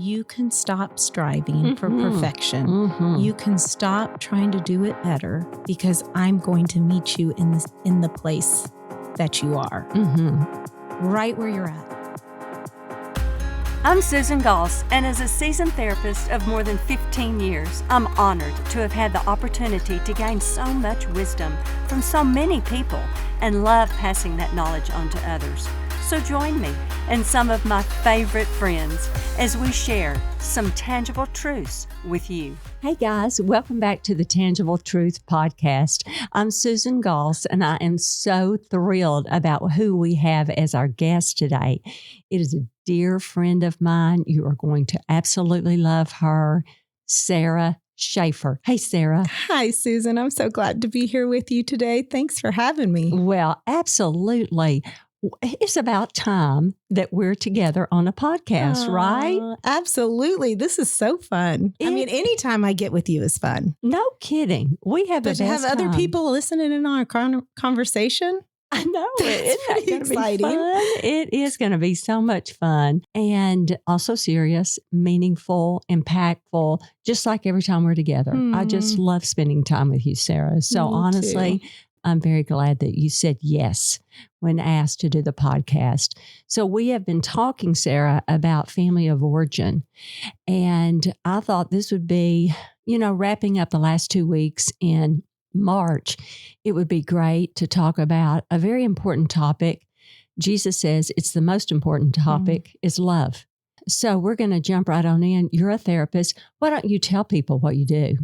you can stop striving for perfection. You can stop trying to do it better because I'm going to meet you in the place that you are, right where you're at. I'm Susan Goss, and as a seasoned therapist of more than 15 years, I'm honored to have had the opportunity to gain so much wisdom from so many people and love passing that knowledge on to others. So join me and some of my favorite friends as we share some tangible truths with you. Hey guys, welcome back to the Tangible Truth Podcast. I'm Susan Goss, and I am so thrilled about who we have as our guest today. It is a dear friend of mine. You are going to absolutely love her, Sarah Schafer. Hey, Sarah. Hi, Susan. I'm so glad to be here with you today. Thanks for having me. Well, absolutely. It's about time that we're together on a podcast, right? Absolutely. This is so fun. Anytime I get with you is fun. No kidding. We have But to have other people listening in on our conversation, I know. It's pretty exciting. It is going to be so much fun and also serious, meaningful, impactful, just like every time we're together. I just love spending time with you, Sarah. So honestly, I'm very glad that you said yes when asked to do the podcast. So we have been talking, Sarah, about family of origin. And I thought this would be, wrapping up the last 2 weeks in March, it would be great to talk about a very important topic. Jesus says it's the most important topic is love. So we're going to jump right on in. You're a therapist. Why don't you tell people what you do?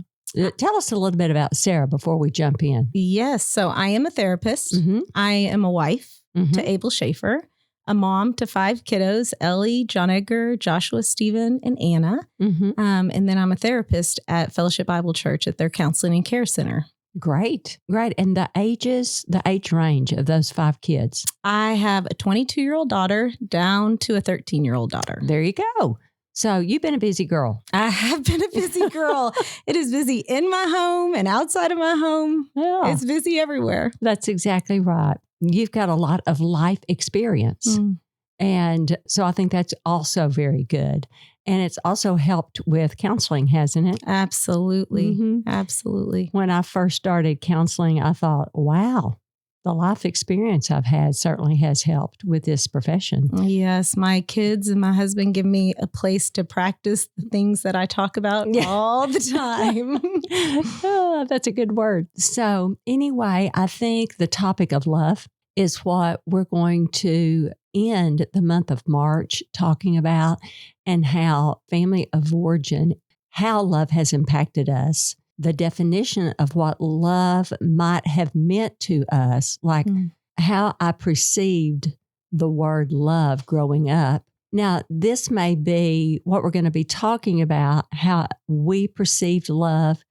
Tell us a little bit about Sarah before we jump in. Yes. So I am a therapist. I am a wife to Abel Schafer, a mom to 5 kiddos, Ellie, John Edgar, Joshua, Stephen, and Anna. And then I'm a therapist at Fellowship Bible Church at their counseling and care center. Great. And the age range of those 5 kids? I have a 22-year-old daughter down to a 13-year-old daughter. There you go. So you've been a busy girl. I have been a busy girl. It is busy in my home and outside of my home. Yeah. It's busy everywhere. That's exactly right. You've got a lot of life experience. And so I think that's also very good. And it's also helped with counseling, hasn't it? Absolutely. Absolutely. When I first started counseling, I thought, wow, the life experience I've had certainly has helped with this profession. Yes. My kids and my husband give me a place to practice the things that I talk about all the time. Oh, that's a good word. So anyway, I think the topic of love is what we're going to end the month of March talking about, and how family of origin, how love has impacted us, the definition of what love might have meant to us, like how I perceived the word love growing up. Now, this may be what we're going to be talking about, how we perceived love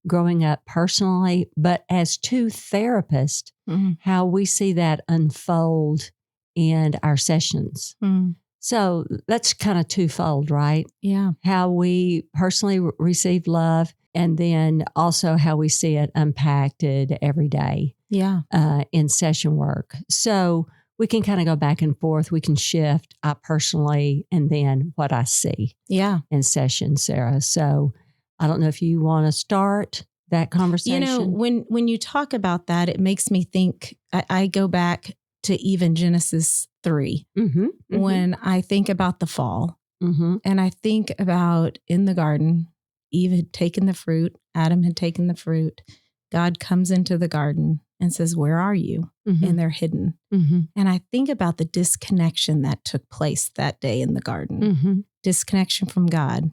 growing up personally, but as 2 therapists, how we see that unfold in our sessions. So that's kind of twofold, right? Yeah. How we personally received love, and then also how we see it impacted every day in session work. So we can kind of go back and forth. We can shift, I personally, and then what I see in session, Sarah. So I don't know if you want to start that conversation. When you talk about that, it makes me think, I go back to even Genesis 3 when I think about the fall and I think about in the garden, Eve had taken the fruit, Adam had taken the fruit. God comes into the garden and says, "Where are you?" And they're hidden. And I think about the disconnection that took place that day in the garden. Disconnection from God,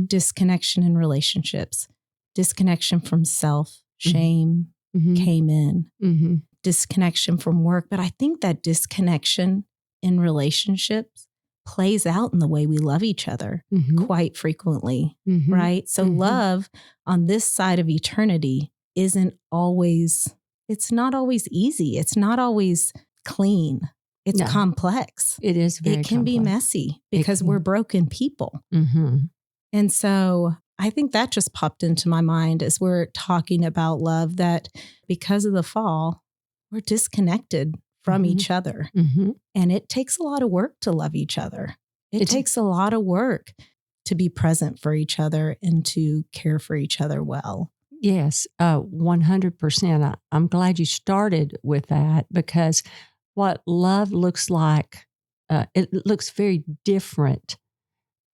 disconnection in relationships, disconnection from self, shame came in, disconnection from work. But I think that disconnection in relationships plays out in the way we love each other quite frequently, right? So love on this side of eternity isn't always, it's not always easy. It's not always clean. It's complex. It is very It can complex. be messy because we're broken people. And so I think that just popped into my mind as we're talking about love, that because of the fall, we're disconnected from each other. And it takes a lot of work to love each other. It takes a lot of work to be present for each other and to care for each other well. Yes, 100%. I'm glad you started with that, because what love looks like, it looks very different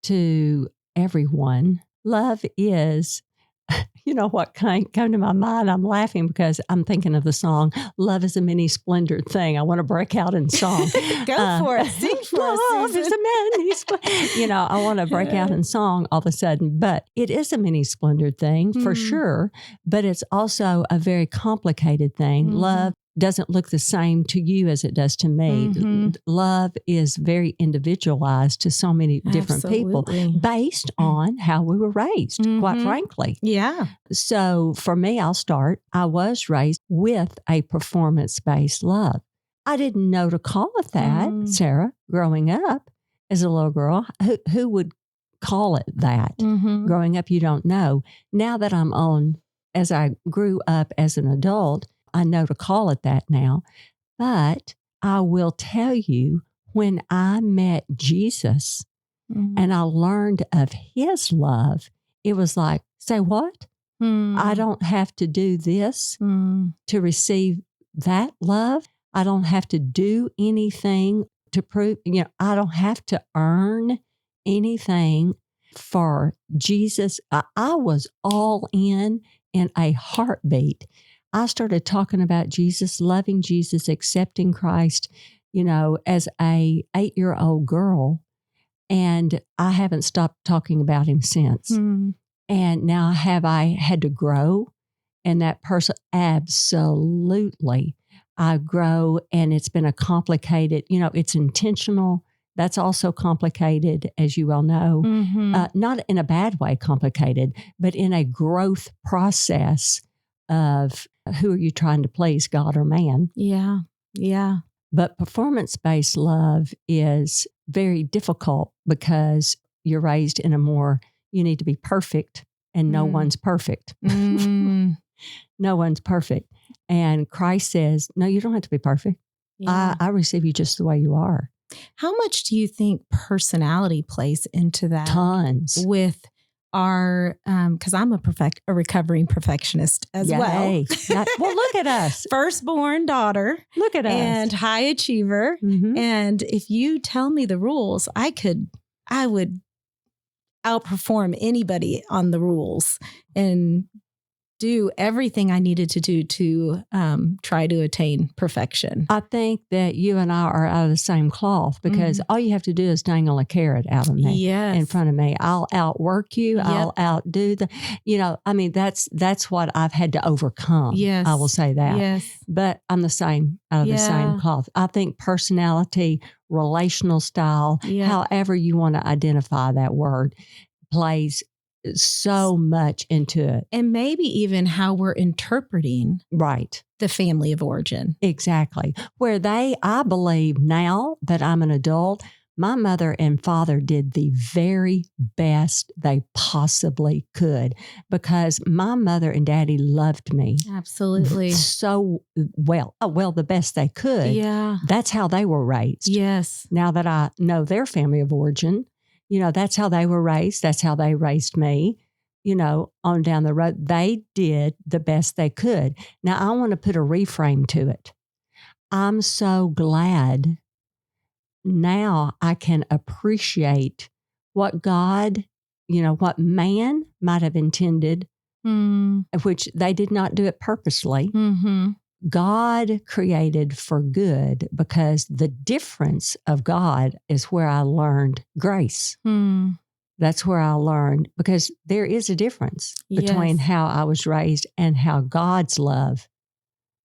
to everyone. Love is, you know what came to my mind? I'm laughing because I'm thinking of the song, Love is a Many Splendored Thing. I want to break out in song. Go for it. Sing for us, Love Susan. is a many splendored. I want to break out in song all of a sudden. But it is a many splendored thing for sure. But it's also a very complicated thing. Love doesn't look the same to you as it does to me. Love is very individualized to so many different people based on how we were raised, quite frankly. Yeah. So for me, I'll start. I was raised with a performance-based love. I didn't know to call it that, Sarah, growing up as a little girl. Who would call it that? Growing up, you don't know. Now that as I grew up as an adult, I know to call it that now. But I will tell you, when I met Jesus and I learned of his love, it was like, say what? I don't have to do this to receive that love. I don't have to do anything to prove, I don't have to earn anything for Jesus. I was all in a heartbeat. I started talking about Jesus, loving Jesus, accepting Christ, as a 8-year-old girl. And I haven't stopped talking about him since. And now have I had to grow in that person? Absolutely. I grow, and it's been a complicated, it's intentional. That's also complicated, as you well know, not in a bad way complicated, but in a growth process of who are you trying to please, God or man? Yeah. Yeah. But performance-based love is very difficult because you're raised in you need to be perfect, and no one's perfect. No one's perfect. And Christ says, no, you don't have to be perfect. Yeah. I receive you just the way you are. How much do you think personality plays into that? Tons. With our, because I'm a recovering perfectionist as well. Well, look at us. Firstborn daughter. Look at us. And high achiever. And if you tell me the rules, I would outperform anybody on the rules and do everything I needed to do to try to attain perfection. I think that you and I are out of the same cloth, because all you have to do is dangle a carrot out of me, in front of me. I'll outwork you. Yep. I'll outdo that's what I've had to overcome. Yes. I will say that. Yes. But I'm the same, out of the same cloth. I think personality, relational style, however you want to identify that word, plays so much into it. And maybe even how we're interpreting the family of origin. Exactly. Where I believe now that I'm an adult, my mother and father did the very best they possibly could, because my mother and daddy loved me. Absolutely. So well, the best they could. Yeah. That's how they were raised. Yes. Now that I know their family of origin, that's how they were raised. That's how they raised me, on down the road. They did the best they could. Now, I want to put a reframe to it. I'm so glad now I can appreciate what God, what man might have intended, which they did not do it purposely. God created for good, because the difference of God is where I learned grace. That's where I learned, because there is a difference between how I was raised and how God's love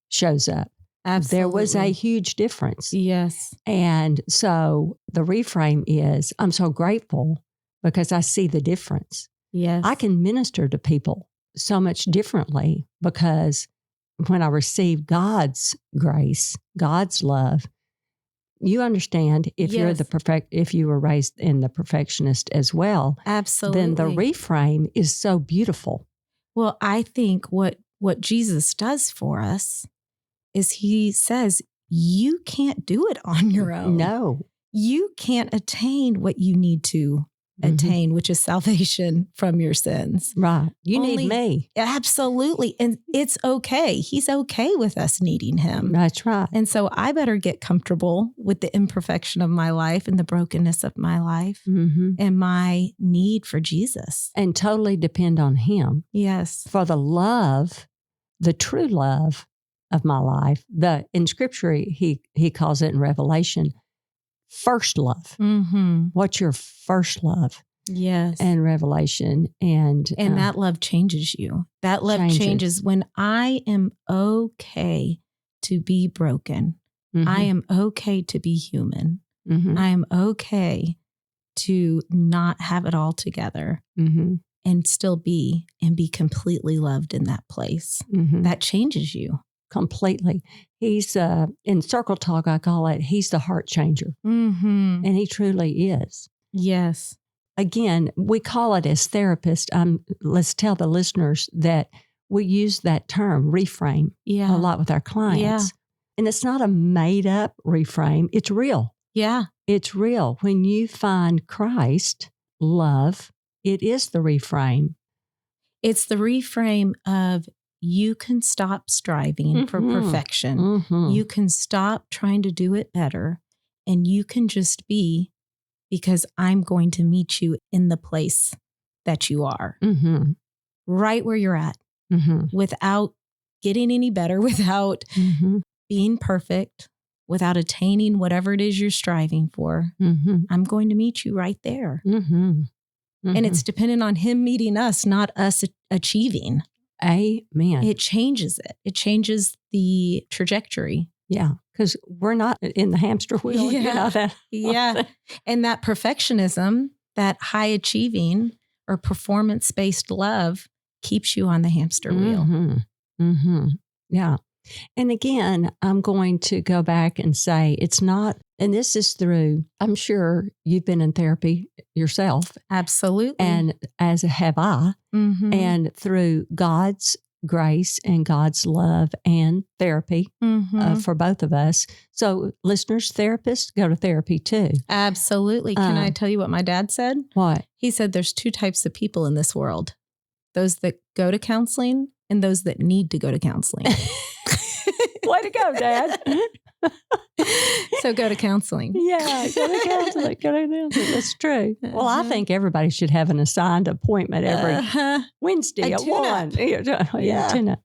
shows up. Absolutely. There was a huge difference. Yes. And so the reframe is, I'm so grateful because I see the difference. Yes. I can minister to people so much differently, because when I receive God's grace, God's love, you understand, if you're if you were raised in the perfectionist as well, absolutely, then the reframe is so beautiful. Well, I think what Jesus does for us is he says, you can't do it on your own. No. You can't attain what you need to attain, which is salvation from your sins. Right. You need me. Absolutely. And it's okay. He's okay with us needing him. That's right. And so I better get comfortable with the imperfection of my life and the brokenness of my life and my need for Jesus. And totally depend on him. Yes. For the love, the true love of my life. In Scripture, he calls it in Revelation, first love. What's your first love? Yes. And Revelation. And that love changes you. That love changes when I am okay to be broken. I am okay to be human. I am okay to not have it all together and still be completely loved in that place. That changes you. Completely. He's, in circle talk, I call it, he's the heart changer. And he truly is. Yes. Again, we call it as therapists. Let's tell the listeners that we use that term, reframe, a lot with our clients. Yeah. And it's not a made up reframe. It's real. Yeah. It's real. When you find Christ, love, it is the reframe. It's the reframe of you can stop striving for perfection. You can stop trying to do it better, and you can just be, because I'm going to meet you in the place that you are, right where you're at, without getting any better, without being perfect, without attaining whatever it is you're striving for. I'm going to meet you right there. And it's dependent on him meeting us, not us achieving. Amen. It changes it. It changes the trajectory. Yeah, because we're not in the hamster wheel. Yeah. You know that. Yeah. And that perfectionism, that high achieving or performance-based love keeps you on the hamster wheel. Yeah. And again, I'm going to go back and say it's not, and this is through, I'm sure you've been in therapy yourself. Absolutely. And as have I. And through God's grace and God's love and therapy for both of us. So listeners, therapists, go to therapy too. Absolutely. Can I tell you what my dad said? What? He said there's two types of people in this world. Those that go to counseling and those that need to go to counseling. Way to go, Dad. So go to counseling. Yeah, go to counseling. Go to counseling. That's true. Well, I think everybody should have an assigned appointment every Wednesday at 1. Yeah, tune-up.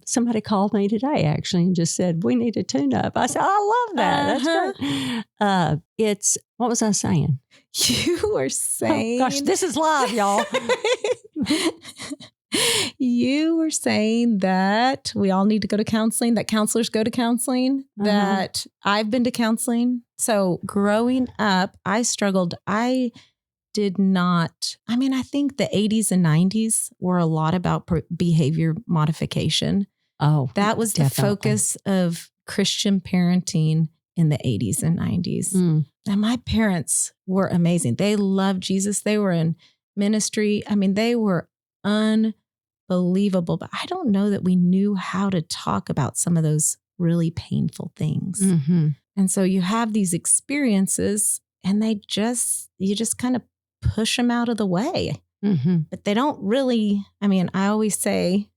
Somebody called me today, actually, and just said, we need a tune-up. I said, I love that. That's great. It's, what was I saying? You were saying. Oh, gosh, this is live, y'all. You were saying that we all need to go to counseling, that counselors go to counseling, that I've been to counseling. So growing up, I struggled. I did not, I think the 80s and 90s were a lot about behavior modification. Oh, that was the focus of Christian parenting in the 80s and 90s. And my parents were amazing. They loved Jesus. They were in ministry. They were unbelievable, but I don't know that we knew how to talk about some of those really painful things. And so you have these experiences and you just kind of push them out of the way, but they don't really, I always say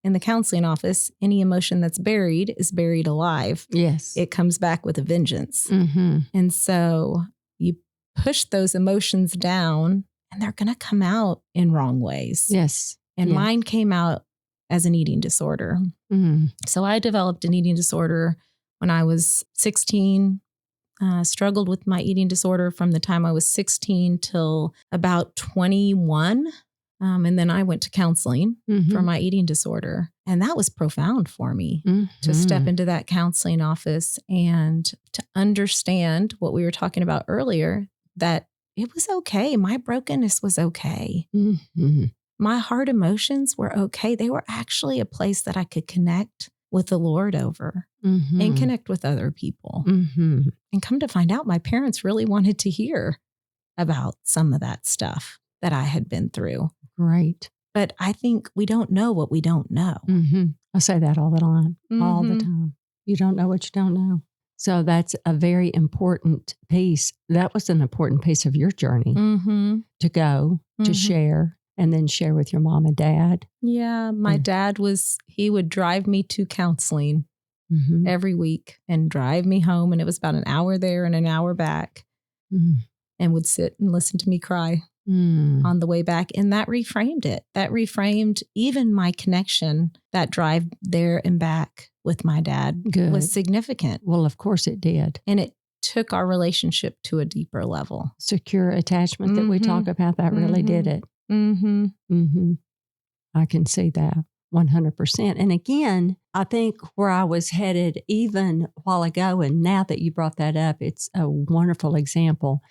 in the counseling office, any emotion that's buried is buried alive. Yes. It comes back with a vengeance. And so you push those emotions down and they're going to come out in wrong ways. Yes. And mine came out as an eating disorder. So I developed an eating disorder when I was 16, struggled with my eating disorder from the time I was 16 till about 21. And then I went to counseling for my eating disorder. And that was profound for me to step into that counseling office and to understand what we were talking about earlier, that it was okay. My brokenness was okay. My hard emotions were okay. They were actually a place that I could connect with the Lord over and connect with other people. And come to find out, my parents really wanted to hear about some of that stuff that I had been through. Right. But I think we don't know what we don't know. I say that all the time, all the time. You don't know what you don't know. So that's a very important piece. That was an important piece of your journey to go, to share, and then share with your mom and dad. Yeah. My dad he would drive me to counseling every week and drive me home. And it was about an hour there and an hour back and would sit and listen to me cry on the way back. And that reframed it. That reframed even my connection. That drive there and back with my dad was significant. Well, of course it did. And it took our relationship to a deeper level. Secure attachment that we talk about, that really did it. I can see that 100%. And again, I think where I was headed even a while ago, and now that you brought that up, it's a wonderful example.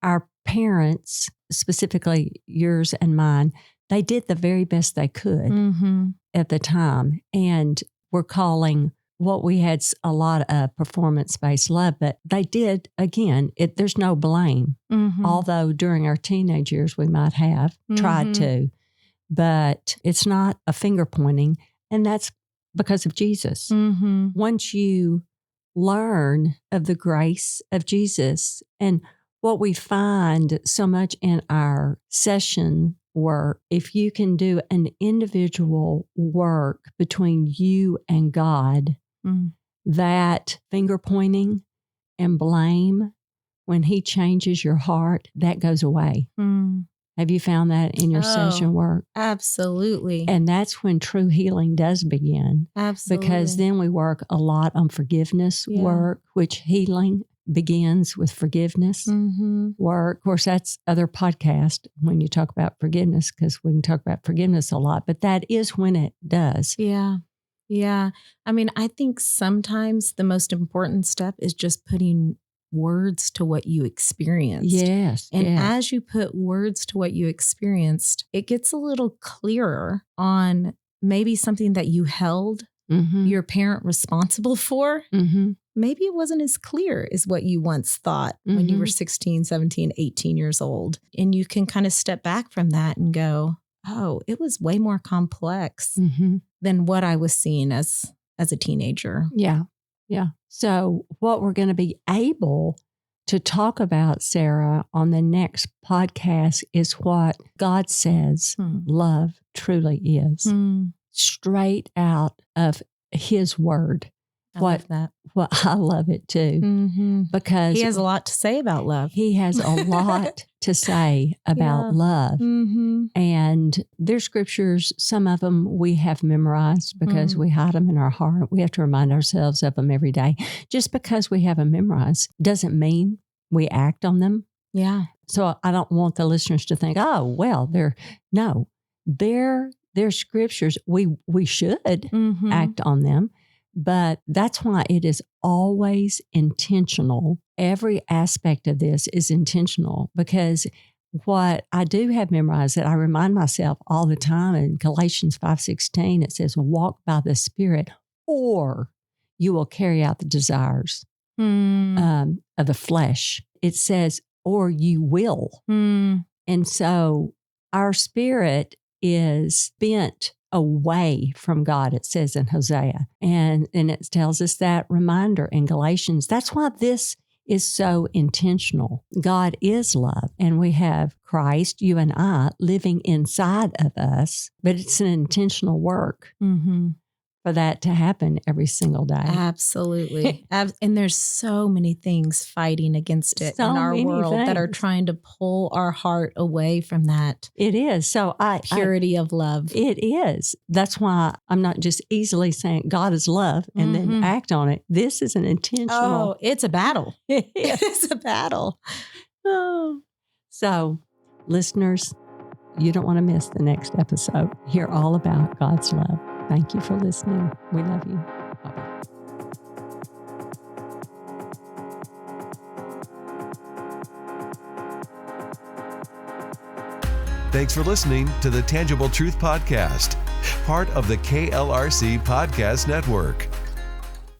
Our parents, specifically yours and mine, they did the very best they could at the time. And we're calling what we had a lot of performance-based love, but they did, again, there's no blame. Although during our teenage years, we might have tried to, but it's not a finger pointing. And that's because of Jesus. Once you learn of the grace of Jesus, and what we find so much in our session work, if you can do an individual work between you and God, that finger pointing and blame, when he changes your heart, that goes away. Have you found that in your session work? Absolutely. And that's when true healing does begin. Absolutely. Because then we work a lot on forgiveness work, which healing begins with forgiveness work. Of course, that's other podcast when you talk about forgiveness, because we can talk about forgiveness a lot, but that is when it does. Yeah. Yeah. I mean, I think sometimes the most important step is just putting words to what you experienced. Yes. And as you put words to what you experienced, it gets a little clearer on maybe something that you held your parent responsible for. Maybe it wasn't as clear as what you once thought when you were 16, 17, 18 years old. And you can kind of step back from that and go, oh, it was way more complex than what I was seeing as a teenager. Yeah. Yeah. So what we're going to be able to talk about, Sarah, on the next podcast is what God says love truly is. Straight out of his word. I love that. Well, I love it too, because he has a lot to say about love. He has a lot to say about love. And there's scriptures, some of them we have memorized because we hide them in our heart. We have to remind ourselves of them every day. Just because we have them memorized doesn't mean we act on them. Yeah. So I don't want the listeners to think, oh, well, they're scriptures. We should act on them. But that's why it is always intentional. Every aspect of this is intentional, because what I do have memorized that I remind myself all the time in Galatians 5:16, it says, walk by the Spirit, or you will carry out the desires of the flesh. It says, or you will. And so our spirit is bent away from God, it says in Hosea. And it tells us that reminder in Galatians. That's why this is so intentional. God is love, and we have Christ, you and I, living inside of us, but it's an intentional work for that to happen every single day. Absolutely. And there's so many things fighting against it in our world that are trying to pull our heart away from that. It is. So purity of love. It is. That's why I'm not just easily saying God is love and then act on it. This is an intentional. Oh, it's a battle. It's a battle. Oh. So, listeners, you don't want to miss the next episode. Hear all about God's love. Thank you for listening. We love you. Bye-bye. Thanks for listening to the Tangible Truth Podcast, part of the KLRC Podcast Network.